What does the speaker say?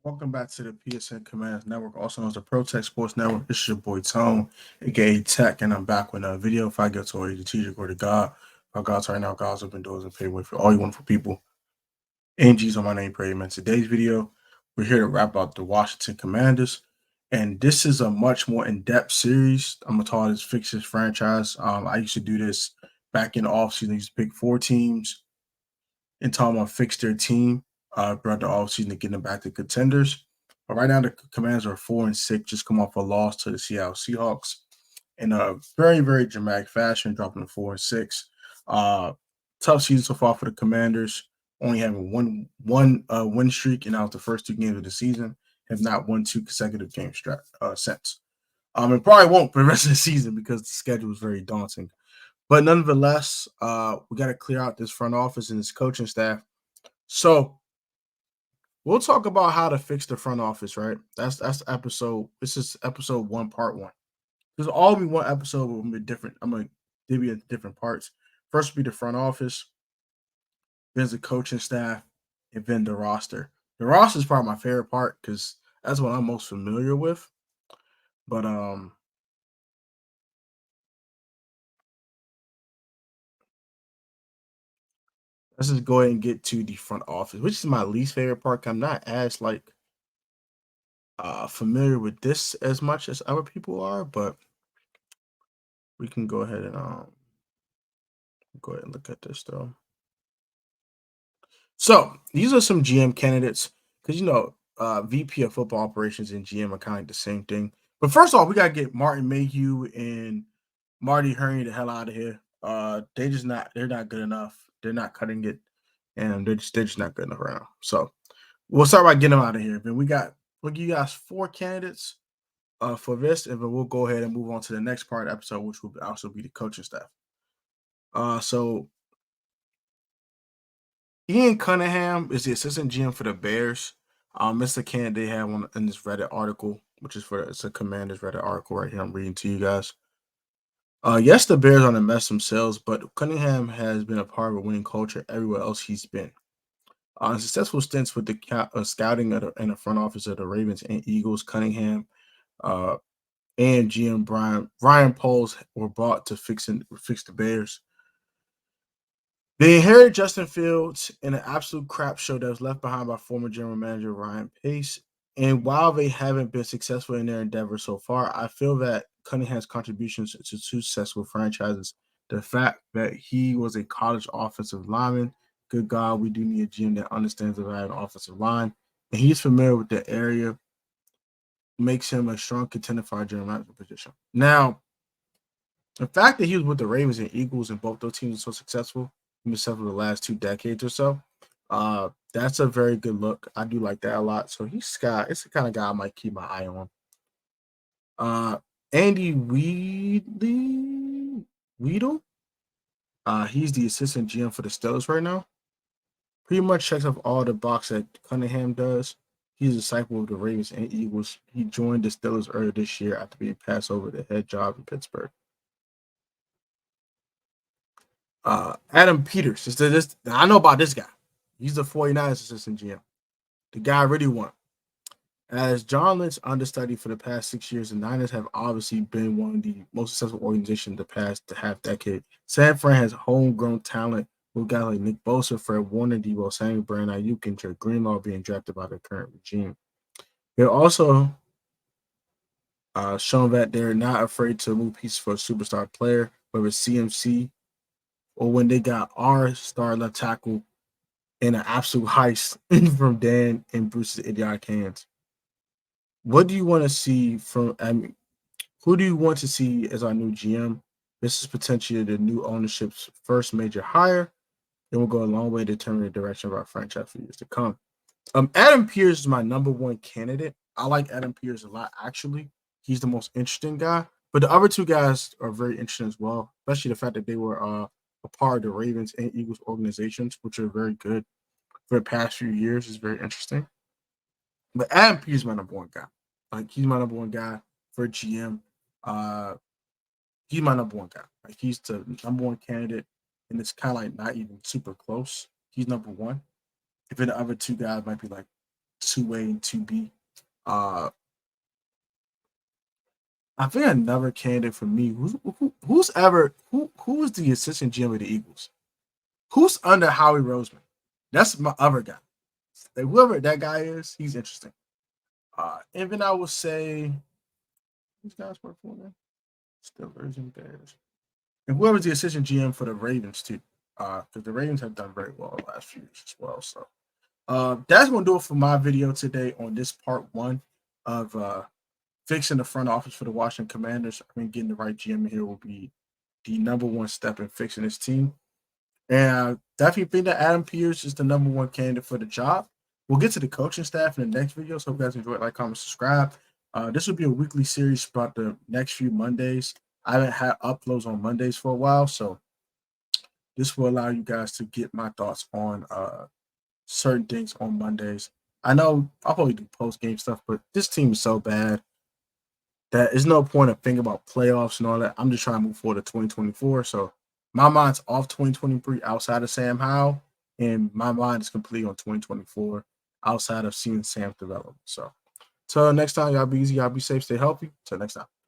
Welcome back to the PSN Commanders Network, also known as the Pro Tech Sports Network. This is your boy Tone, aka Tech, and I'm back with another video. If I get to a strategic or to God, our God's right now, God's open doors and pay way for all you wonderful people. And Jesus on my name, pray. In today's video, we're here to wrap up the Washington Commanders, and this is a much more in-depth series. I'm gonna call this Fix This Franchise. I used to do this back in the offseason. I used to pick 4 teams and talking about fix their team throughout the offseason to get them back to contenders. But right now, the Commanders are 4-6, just come off a loss to the Seattle Seahawks in a very, very dramatic fashion, dropping to 4-6. Uh, Tough season so far for the Commanders, only having one win streak, and that was the first 2 games of the season. Have not won 2 consecutive games since. And probably won't for the rest of the season because the schedule is very daunting. But nonetheless, we got to clear out this front office and this coaching staff. So we'll talk about how to fix the front office, right? That's episode. This is episode 1, part 1. There's all be one episode will be different. I'm gonna divvy it into different parts. First will be the front office, then the coaching staff, and then the roster. The roster is probably my favorite part because that's what I'm most familiar with. But let's just go ahead and get to the front office, which is my least favorite part. I'm not as familiar with this as much as other people are, but we can go ahead and look at this though. So these are some GM candidates because VP of football operations and GM are kind of like the same thing. But first off, we gotta get Martin Mayhew and Marty Herney the hell out of here. They're not good enough. They're not cutting it, and they're just not good enough right now. So we'll start by getting them out of here. Then we'll give you guys 4 candidates for this, and then we'll go ahead and move on to the next part of the episode, which will also be the coaching staff. So Ian Cunningham is the assistant GM for the Bears. It's a candidate they have in this Reddit article, which is it's a Commanders Reddit article right here. I'm reading to you guys. Yes, the Bears are a mess themselves, but Cunningham has been a part of a winning culture everywhere else he's been. Successful stints with the scouting in the front office of the Ravens and Eagles, Cunningham uh, and GM Ryan Poles were brought to fix the Bears. They inherited Justin Fields in an absolute crap show that was left behind by former general manager Ryan Pace. And while they haven't been successful in their endeavor so far, I feel that Cunningham's contributions to two successful franchises, the fact that he was a college offensive lineman, good God, we do need a GM that understands the value of an offensive line, and he's familiar with the area, makes him a strong contender for our general manager position. Now, the fact that he was with the Ravens and Eagles and both those teams were so successful, himself for the last 2 decades or so, that's a very good look. I do like that a lot. So it's the kind of guy I might keep my eye on. Uh, Andy Weedle, he's the assistant GM for the Steelers right now. Pretty much checks off all the boxes that Cunningham does. He's a disciple of the Ravens and Eagles. He joined the Steelers earlier this year after being passed over the head job in Pittsburgh. Adam Peters. I know about this guy. He's the 49ers assistant GM. The guy I really want. As John Lynch understudy for the past 6 years, the Niners have obviously been one of the most successful organizations the past half decade. San Fran has homegrown talent with guys like Nick Bosa, Fred Warner, Debo Samuel, Brandon Ayuk, and Jared Greenlaw being drafted by the current regime. They're also shown that they're not afraid to move pieces for a superstar player, whether it's CMC or when they got our star left tackle in an absolute heist from Dan and Bruce's idiotic hands. What do you want to see from? I mean, who do you want to see as our new GM? This is potentially the new ownership's first major hire. It will go a long way to determine the direction of our franchise for years to come. Adam Pierce is my number 1 candidate. I like Adam Pierce a lot, actually. He's the most interesting guy. But the other 2 guys are very interesting as well, especially the fact that they were a part of the Ravens and Eagles organizations, which are very good for the past few years. Is very interesting. But Adam Pierce is my number 1 guy. Like, he's my number 1 guy for GM. Uh, he's my number 1 guy. Like, he's the number 1 candidate, and it's kind of like not even super close. He's number 1. If the other 2 guys might be like 2A and 2B. I think another candidate for me, who is the assistant GM of the Eagles? Who's under Howie Roseman? That's my other guy. Like, whoever that guy is, he's interesting. And then I would say these guys work for them. Steelers and Bears. And whoever's the assistant GM for the Ravens too. Because the Ravens have done very well the last few years as well. So that's gonna do it for my video today on this part one of fixing the front office for the Washington Commanders. I mean, getting the right GM here will be the number one step in fixing this team. And I definitely think that Adam Pierce is the number one candidate for the job. We'll get to the coaching staff in the next video. So, hope you guys enjoy it. Like, comment, subscribe. This will be a weekly series about the next few Mondays. I haven't had uploads on Mondays for a while. So, this will allow you guys to get my thoughts on certain things on Mondays. I know I'll probably do post-game stuff, but this team is so bad that there's no point of thinking about playoffs and all that. I'm just trying to move forward to 2024. So my mind's off 2023 outside of Sam Howell, and my mind is completely on 2024 outside of seeing Sam develop. So till next time, y'all be easy, y'all be safe, stay healthy. Till next time.